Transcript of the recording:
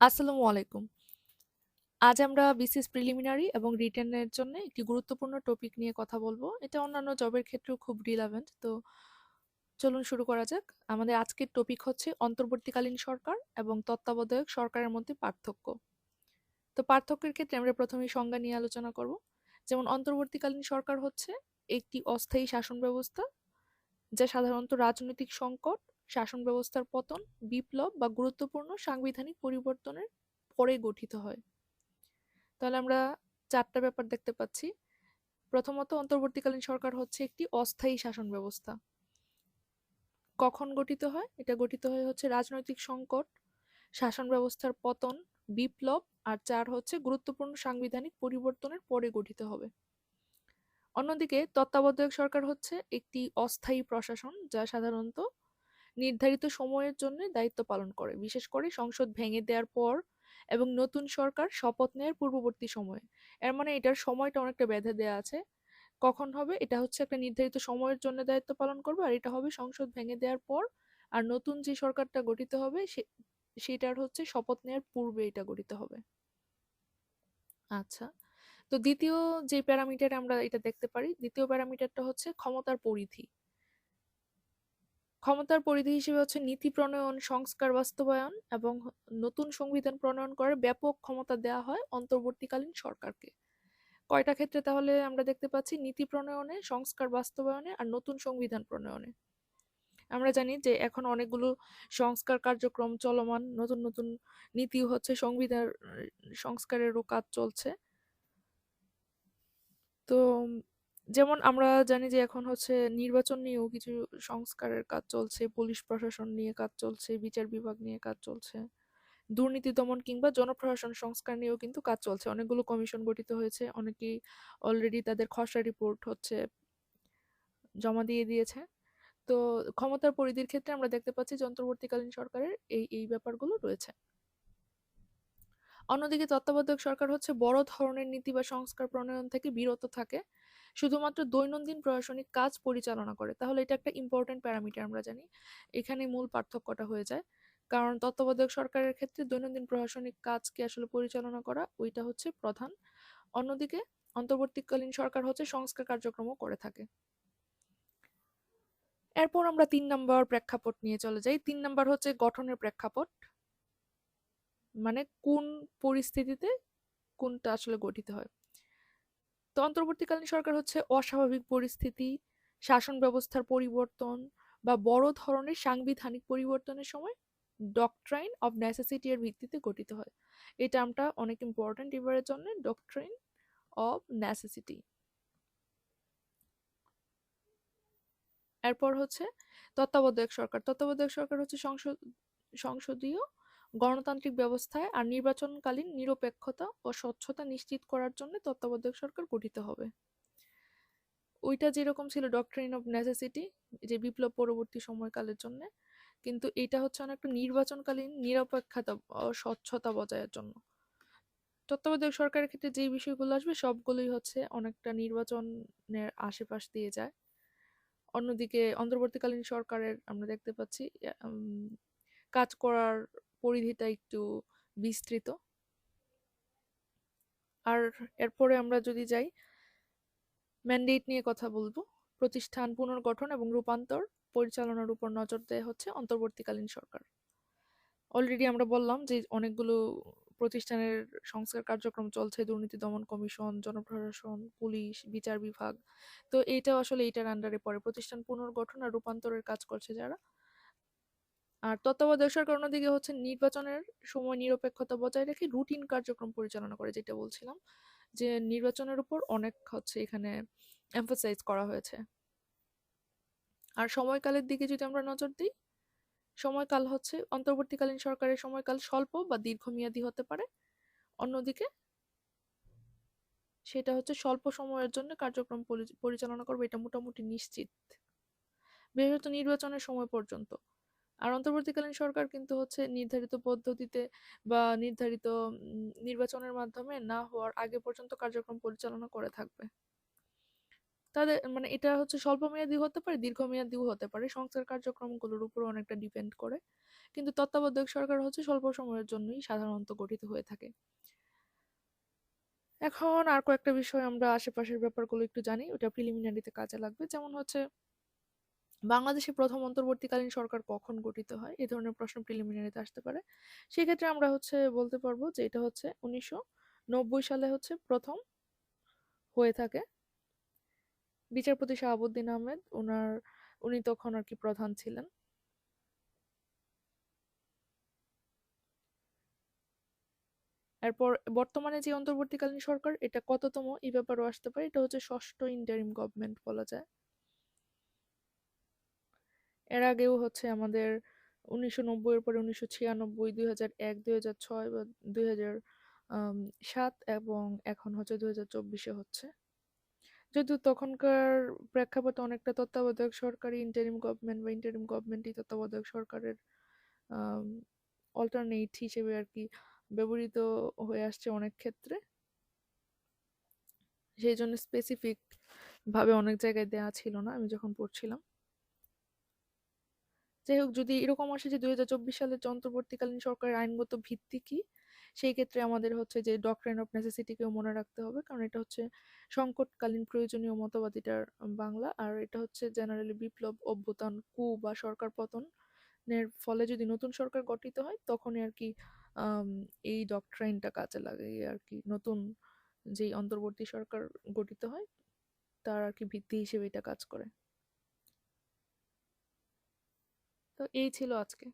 আসসালামু আলাইকুম। আজ আমরা বিসিএস প্রিলিমিনারি এবং রিটেনের জন্য একটি গুরুত্বপূর্ণ টপিক নিয়ে কথা বলবো। এটা অন্যান্য জবের ক্ষেত্রেও খুব রিলেভেন্ট। তো চলুন শুরু করা যাক। আমাদের আজকের টপিক হচ্ছে অন্তর্বর্তীকালীন সরকার এবং তত্ত্বাবধায়ক সরকারের মধ্যে পার্থক্য। তো পার্থক্যের ক্ষেত্রে আমরা প্রথমেই সংজ্ঞা নিয়ে আলোচনা করব। যেমন অন্তর্বর্তীকালীন সরকার হচ্ছে একটি অস্থায়ী শাসন ব্যবস্থা যা সাধারণত রাজনৈতিক সংকট, শাসন ব্যবস্থার পতন, বিপ্লব বা গুরুত্বপূর্ণ সাংবিধানিক পরিবর্তনের পরে গঠিত হয়। তাহলে আমরা ৪ টা ব্যাপার দেখতে পাচ্ছি। প্রথমত অন্তর্বর্তীকালীন সরকার হচ্ছে একটি অস্থায়ী শাসন ব্যবস্থা। কখন গঠিত হয়? এটা গঠিত হয় হচ্ছে রাজনৈতিক সংকট, শাসন ব্যবস্থার পতন, বিপ্লব আর ৪ হচ্ছে গুরুত্বপূর্ণ সাংবিধানিক পরিবর্তনের পরে গঠিত হবে। অন্যদিকে তত্ত্বাবধায়ক সরকার হচ্ছে একটি অস্থায়ী প্রশাসন যা সাধারণত নির্ধারিত সময়ের জন্য দায়িত্ব পালন করে, বিশেষ করে সংসদ ভেঙে দেওয়ার পর এবং নতুন সরকার শপথ নেওয়ার পূর্ববর্তী সময়ে। এর মানে এটার সময়টা অনেকটা বেঁধে দেওয়া আছে। কখন হবে? এটা হচ্ছে একটা নির্ধারিত সময়ের জন্য দায়িত্ব পালন করবে, আর এটা হবে সংসদ ভেঙে দেওয়ার পর। আর নতুন যে সরকারটা গঠিত হবে সেটার হচ্ছে শপথ নেওয়ার পূর্বে এটা গঠিত হবে। আচ্ছা, তো দ্বিতীয় যে প্যারামিটার আমরা এটা দেখতে পারি, দ্বিতীয় প্যারামিটারটা হচ্ছে ক্ষমতার পরিধি। ক্ষমতার পরিধি হিসেবে হচ্ছে নীতি প্রণয়ন, সংস্কার বাস্তবায়ন এবং নতুন সংবিধান প্রণয়ন করার ব্যাপক ক্ষমতা দেওয়া হয় অন্তর্বর্তীকালীন সরকারকে। কয়টা ক্ষেত্রে তাহলে আমরা দেখতে পাচ্ছি? নীতি প্রণয়নে, সংস্কার বাস্তবায়নে আর নতুন সংবিধান প্রণয়নে। আমরা জানি যে এখন অনেকগুলো সংস্কার কার্যক্রম চলমান, নতুন নতুন নীতি হচ্ছে, সংবিধান সংস্কারেরও কাজ চলছে। তো যেমন আমরা জানি যে এখন হচ্ছে নির্বাচন নিয়েও কিছু সংস্কারের কাজ চলছে, পুলিশ প্রশাসন নিয়ে কাজ চলছে, বিচার বিভাগ নিয়ে কাজ চলছে, দুর্নীতি দমন কিংবা জনপ্রশাসন সংস্কার নিয়েও কিন্তু কাজ চলছে। অনেকগুলো কমিশন গঠিত হয়েছে, অনেকেই অলরেডি তাদের খসড়া রিপোর্ট হচ্ছে জমা দিয়ে দিয়েছে। তো ক্ষমতার পরিধির ক্ষেত্রে আমরা দেখতে পাচ্ছি যে অন্তর্বর্তীকালীন সরকারের এই ব্যাপারগুলো রয়েছে। অন্যদিকে তত্ত্বাবধায়ক সরকার হচ্ছে বড় ধরনের নীতি বা সংস্কার প্রণয়ন থেকে বিরত থাকে, শুধুমাত্র দৈনন্দিন প্রশাসনিক কাজ পরিচালনা করে। তাহলে এটা একটা ইম্পর্টেন্ট প্যারামিটার, আমরা জানি এখানে মূল পার্থক্যটা হয়ে যায়। কারণ তত্ত্বাবধায়ক সরকারের ক্ষেত্রে দৈনন্দিন প্রশাসনিক কাজকে আসলে পরিচালনা করা ওইটা হচ্ছে প্রধান। অন্যদিকে অন্তর্বর্তীকালীন সরকার হচ্ছে সংস্কার কার্যক্রমও করে থাকে। এরপর আমরা ৩ নম্বর প্রেক্ষাপট নিয়ে চলে যাই। ৩ নম্বর হচ্ছে গঠনের প্রেক্ষাপট, মানে কোন পরিস্থিতিতে কোনটা আসলে গঠিত হয়। তো অন্তর্বর্তীকালীন সরকার হচ্ছে অস্বাভাবিক পরিস্থিতি, শাসন ব্যবস্থার পরিবর্তন বা বড় ধরনের সাংবিধানিক পরিবর্তনের সময় ডক্ট্রাইন অফ নেসেসিটি এর ভিত্তিতে গঠিত হয়। এই টার্মটা অনেক ইম্পর্টেন্ট এবারের জন্য, ডক্ট্রাইন অফ নেসেসিটি। এরপর হচ্ছে তত্ত্বাবধায়ক সরকার। তত্ত্বাবধায়ক সরকার হচ্ছে সংসদীয় গণতান্ত্রিক ব্যবস্থায় আর নির্বাচনকালীন নিরপেক্ষতা ও স্বচ্ছতা নিশ্চিত করার জন্য তত্ত্বাবধায়ক সরকার গঠিত হবে। ওইটা যেরকম ছিল ডক্ট্রিন অফ নেসেসিটি, যে বিপ্লব পরবর্তী সময়কালের জন্য, কিন্তু এটা হচ্ছে অনেকটা নির্বাচনকালীন নিরপেক্ষতা ও স্বচ্ছতা বজায়ের জন্য। তত্ত্বাবধায়ক সরকারের ক্ষেত্রে যে বিষয়গুলো আসবে সবগুলোই হচ্ছে অনেকটা নির্বাচনের আশেপাশ দিয়ে যায়। অন্যদিকে অন্তর্বর্তীকালীন সরকারের আমরা দেখতে পাচ্ছি কাজ করার পরিধিটা একটু বিস্তৃত। আর এরপরে আমরা যদি যাই, ম্যান্ডেট নিয়ে কথা বলবো। প্রতিষ্ঠান পুনর্গঠন এবং রূপান্তর পরিচালনার উপর নজর দেয় হচ্ছে অন্তর্বর্তীকালীন সরকার। অলরেডি আমরা বললাম যে অনেকগুলো প্রতিষ্ঠানের সংস্কার কার্যক্রম চলছে, দুর্নীতি দমন কমিশন, জনপ্রশাসন, পুলিশ, বিচার বিভাগ। তো এইটাও আসলে এইটার আন্ডারে পড়ে, প্রতিষ্ঠান পুনর্গঠন আর রূপান্তরের কাজ করছে যারা। আর তত্ত্বাবধায়ক সরকার অন্যদিকে হচ্ছে নির্বাচনের সময় নিরপেক্ষতা বজায় রেখে রুটিন কার্যক্রম পরিচালনা করে, যেটা বলছিলাম যে নির্বাচনের উপর অনেক হচ্ছে এখানে এমফাসাইজ করা হয়েছে। আর সময়কালের দিকে যদি আমরা নজর দিই, সময়কাল হচ্ছে অন্তর্বর্তীকালীন সরকারের সময়কাল স্বল্প বা দীর্ঘমেয়াদী হতে পারে। অন্যদিকে সেটা হচ্ছে স্বল্প সময়ের জন্য কার্যক্রম পরিচালনা করবে, এটা মোটামুটি নিশ্চিত, বিশেষত নির্বাচনের সময় পর্যন্ত। আর অন্তর্বর্তীকালীন সরকার কিন্তু হচ্ছে নির্ধারিত পদ্ধতিতে বা নির্ধারিত নির্বাচনের মাধ্যমে না হওয়ার আগে পর্যন্ত কার্যক্রম পরিচালনা করে থাকবে। তাদের মানে এটা হচ্ছে স্বল্পমেয়াদী হতে পারে, দীর্ঘমেয়াদীও হতে পারে। সংস্কার কার্যক্রমগুলোর উপর অনেকটা ডিপেন্ড করে। কিন্তু তত্ত্বাবধায়ক সরকার হচ্ছে স্বল্প সময়ের জন্যই সাধারণত গঠিত হয়ে থাকে। এখন আর কয়েকটা বিষয় আমরা আশেপাশের ব্যাপারগুলো একটু জানি, ওটা প্রিলিমিনারিতে কাজে লাগবে। যেমন হচ্ছে বাংলাদেশে প্রথম অন্তর্বর্তীকালীন সরকার কখন গঠিত হয়, এই ধরনের প্রশ্ন প্রিলিমিনারিতে আসতে পারে। সেক্ষেত্রে আমরা হচ্ছে বলতে পারবো যে এটা হচ্ছে 1990 সালে হচ্ছে প্রথম হয়ে থাকে। বিচারপতি শাহাবুদ্দিন আহমেদ উনি তখন আর কি প্রধান ছিলেন। এরপর বর্তমানে যে অন্তর্বর্তীকালীন সরকার, এটা কততম এই ব্যাপারও আসতে পারে, এটা হচ্ছে ষষ্ঠ ইন্টারিম গভর্নমেন্ট বলা যায়। এর আগেও হচ্ছে আমাদের 1990 এর পরে 1996, 2001, 2006 বা 2007 এবং এখন হচ্ছে 2024-এ হচ্ছে। যদিও তখনকার প্রেক্ষাপটে অনেকটা তত্ত্বাবধায়ক সরকারি ইন্টারিম গভর্নমেন্ট বা ইন্টারিম গভর্নমেন্টই তত্ত্বাবধায়ক সরকারের অল্টারনেট হিসেবে আর কি ব্যবহৃত হয়ে আসছে অনেক ক্ষেত্রে। সেই জন্য স্পেসিফিক ভাবে অনেক জায়গায় দেওয়া ছিল না আমি যখন পড়ছিলাম। যাই হোক, যদি এরকম আসে যে 2024 সালের যে অন্তর্বর্তীকালীন সরকারের আইনগত ভিত্তি কি, সেই ক্ষেত্রে আমাদের হচ্ছে যে ডক্ট্রাইন অফ নেসেসিটিকেও মনে রাখতে হবে, কারণ এটা হচ্ছে সংকটকালীন প্রয়োজনীয় মতবাদ, এটার বাংলা। আর এটা হচ্ছে জেনারেলি বিপ্লব, অভ্যুত্থান, কু বা সরকার পতনের ফলে যদি নতুন সরকার গঠিত হয় তখনই আর কি আম, এই ডক্ট্রাইনটা কাজে লাগে আর কি। নতুন যেই অন্তর্বর্তী সরকার গঠিত হয় তার আর কি ভিত্তি হিসেবে এটা কাজ করে। তো এই ছিল আজকে।